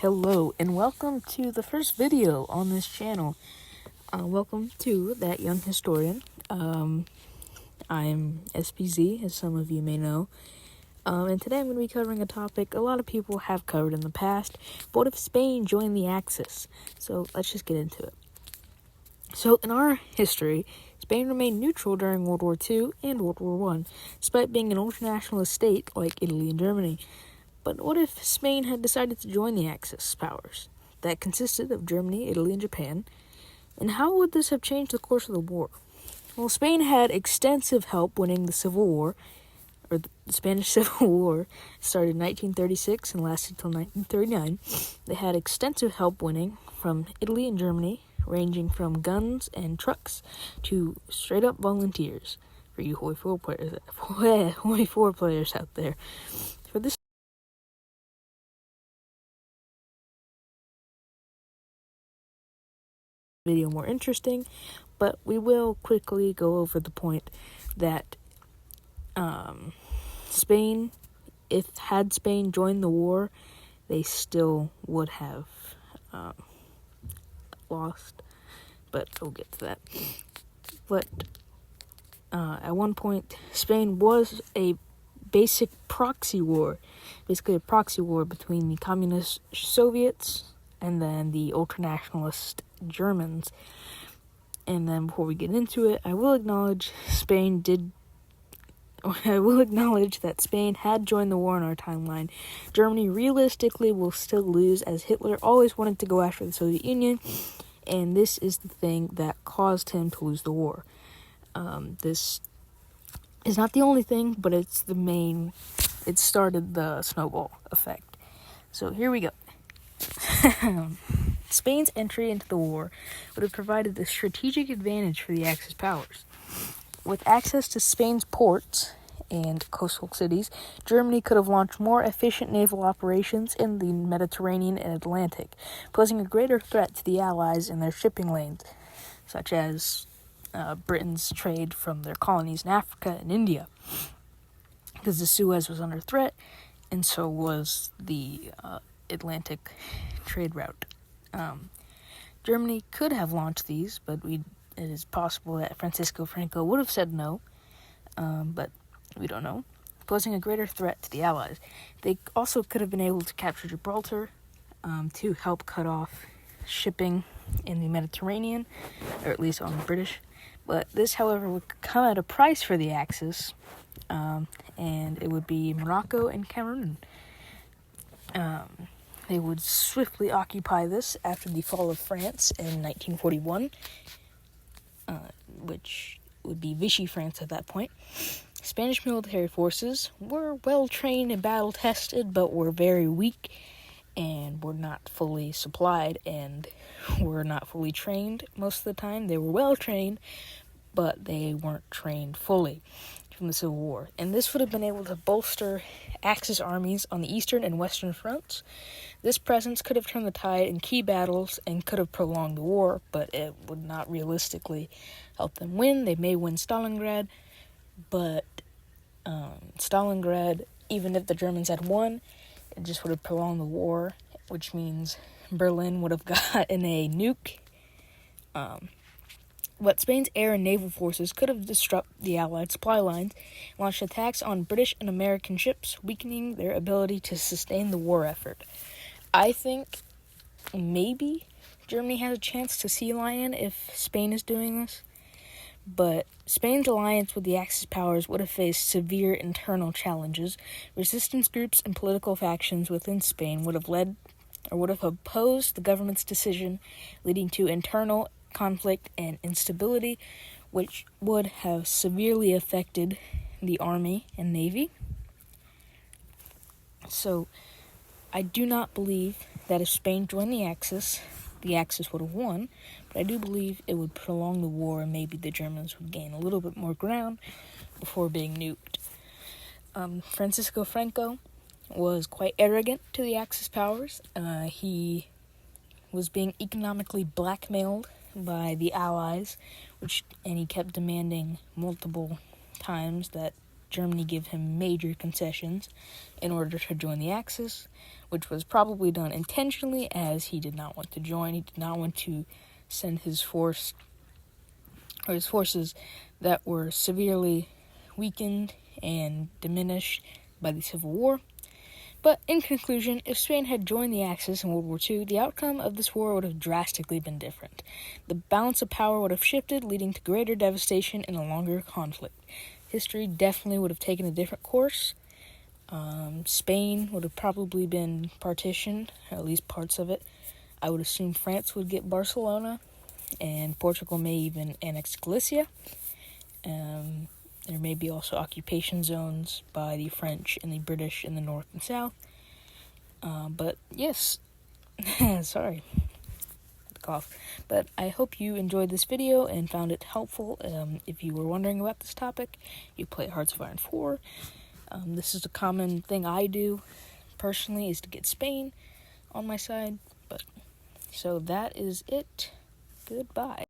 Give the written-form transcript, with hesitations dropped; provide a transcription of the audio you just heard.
Hello, and welcome to the first video on this channel. Welcome to That Young Historian. I'm SPZ, as some of you may know. And today I'm going to be covering a topic a lot of people have covered in the past. But what if Spain joined the Axis? So let's just get into it. So in our history, Spain remained neutral during World War II and World War I, despite being an ultranationalist state like Italy and Germany. But what if Spain had decided to join the Axis powers that consisted of Germany, Italy, and Japan? And how would this have changed the course of the war? Well, Spain had extensive help winning the Civil War, or the Spanish Civil War. Started in 1936 and lasted until 1939. They had extensive help winning from Italy and Germany, ranging from guns and trucks to straight-up volunteers. For you Hoi 4 players out there. For this video more interesting, but we will quickly go over the point that Spain, had Spain joined the war, they still would have lost, but we'll get to that. But at one point, Spain was a basic proxy war, basically a proxy war between the communist Soviets and then the ultranationalist Germans. And then before we get into it, I will acknowledge that Spain had joined the war in our timeline. Germany realistically will still lose, as Hitler always wanted to go after the Soviet Union, and this is the thing that caused him to lose the war. This is not the only thing, but it's the main. It started the snowball effect. So here we go. Spain's entry into the war would have provided the strategic advantage for the Axis powers. With access to Spain's ports and coastal cities, Germany could have launched more efficient naval operations in the Mediterranean and Atlantic, posing a greater threat to the Allies in their shipping lanes, such as Britain's trade from their colonies in Africa and India, because the Suez was under threat, and so was the Atlantic trade route. Germany could have launched these, but it is possible that Francisco Franco would have said no, but we don't know, posing a greater threat to the Allies. They also could have been able to capture Gibraltar to help cut off shipping in the Mediterranean, or at least on the British. But this, however, would come at a price for the Axis, and it would be Morocco and Cameroon. They would swiftly occupy this after the fall of France in 1941, which would be Vichy France at that point. Spanish military forces were well-trained and battle-tested, but were very weak and were not fully supplied and were not fully trained most of the time. They were well-trained, but they weren't trained fully from the Civil War. And this would have been able to bolster Axis armies on the eastern and western fronts. This presence could have turned the tide in key battles and could have prolonged the war, but it would not realistically help them win. They may win Stalingrad, but Stalingrad, even if the Germans had won, it just would have prolonged the war, which means Berlin would have gotten a nuke. But Spain's air and naval forces could have disrupted the Allied supply lines, launched attacks on British and American ships, weakening their ability to sustain the war effort. I think maybe Germany has a chance to sea lion if Spain is doing this, but Spain's alliance with the Axis powers would have faced severe internal challenges. Resistance groups and political factions within Spain would have opposed the government's decision, leading to internal conflict and instability, which would have severely affected the army and navy. So I do not believe that if Spain joined the Axis would have won, but I do believe it would prolong the war and maybe the Germans would gain a little bit more ground before being nuked. Francisco Franco was quite arrogant to the Axis powers. He was being economically blackmailed by the Allies, and he kept demanding multiple times that Germany give him major concessions in order to join the Axis, which was probably done intentionally as he did not want to join. He did not want to send his forces that were severely weakened and diminished by the Civil War. But in conclusion, if Spain had joined the Axis in World War II, the outcome of this war would have drastically been different. The balance of power would have shifted, leading to greater devastation and a longer conflict. History definitely would have taken a different course. Spain would have probably been partitioned, at least parts of it. I would assume France would get Barcelona, and Portugal may even annex Galicia. There may be also occupation zones by the French and the British in the north and south. But yes, sorry, the cough. But I hope you enjoyed this video and found it helpful. If you were wondering about this topic, you play Hearts of Iron 4. This is a common thing I do personally, is to get Spain on my side. But so that is it. Goodbye.